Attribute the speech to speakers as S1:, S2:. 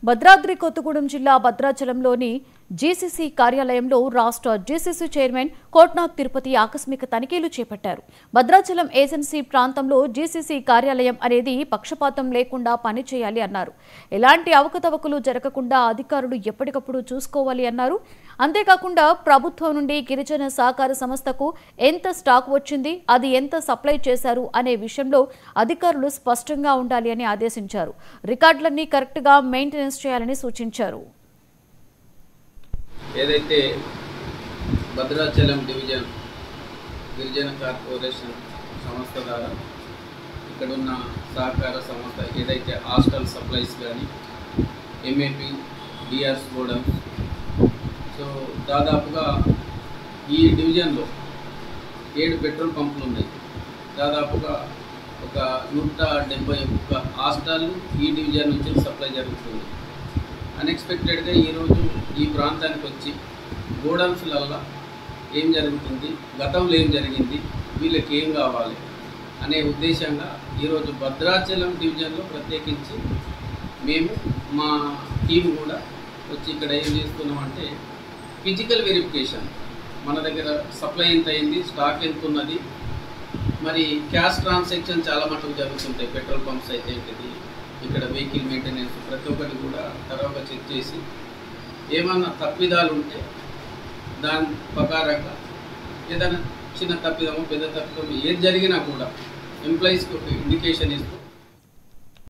S1: భద్రాద్రి కొత్తగూడెం జిల్లా భద్రాచలంలోని జీసీసీ కార్యాలయంలో రాష్ట్ర జీసీసీ చైర్మన్ కోట్నాగ్ తిరుపతి ఆకస్మిక తనిఖీలు చేపట్టారు. భద్రాచలం ఏజెన్సీ ప్రాంతంలో జీసీసీ కార్యాలయం అనేది పక్షపాతం లేకుండా పనిచేయాలి అన్నారు. ఎలాంటి అవకతవకలు జరగకుండా అధికారులు ఎప్పటికప్పుడు చూసుకోవాలి అన్నారు. అంతేకాకుండా ప్రభుత్వం నుండి గిరిజన సహకార సంస్థకు ఎంత స్టాక్ వచ్చింది, అది ఎంత సప్లై చేశారు అనే విషయంలో అధికారులు స్పష్టంగా ఉండాలి అని ఆదేశించారు. రికార్డులన్నీ కరెక్ట్గా మెయింటెనెన్స్ చేయాలని సూచించారు.
S2: ఏదైతే భద్రాచలం డివిజన్ గిరిజన కార్పొరేషన్ సంస్థ ద్వారా ఇక్కడున్న సహకార సంస్థ ఏదైతే హాస్టల్ సప్లైస్ కానీ ఎంఏపీ డిఆర్స్ గోడౌన్, సో దాదాపుగా ఈ డివిజన్లో 7 పెట్రోల్ పంపులు ఉన్నాయి. దాదాపుగా ఒక 171 హాస్టల్ ఈ డివిజన్ నుంచి సప్లై జరుగుతుంది. అన్ఎక్స్పెక్టెడ్గా ఈరోజు ఈ ప్రాంతానికి వచ్చి గోడౌన్స్లల్లో ఏం జరుగుతుంది, గతంలో ఏం జరిగింది, వీళ్ళకి ఏం కావాలి అనే ఉద్దేశంగా ఈరోజు భద్రాచలం డివిజన్లో ప్రత్యేకించి మేము మా టీం కూడా వచ్చి ఇక్కడ ఏం చేస్తున్నామంటే ఫిజికల్ వెరిఫికేషన్, మన దగ్గర సప్లై ఎంత అయింది, స్టాక్ ఎంత ఉన్నది, మరి క్యాష్ ట్రాన్సాక్షన్ చాలా మటుకు జరుగుతుంటాయి. పెట్రోల్ పంప్స్ అయితే ఏంటిది, ఇక్కడ వెహికల్ మెయింటెనెన్స్ ప్రతి ఒక్కటి కూడా తర్వాత చెక్ చేసి ఏమన్నా తప్పిదాలు ఉంటే దాని ప్రకారంగా ఏదైనా చిన్న తప్పిదమో పెద్ద తప్పిదమో ఏది జరిగినా కూడా ఎంప్లాయీస్కి ఒక ఇండికేషన్ ఇస్తూ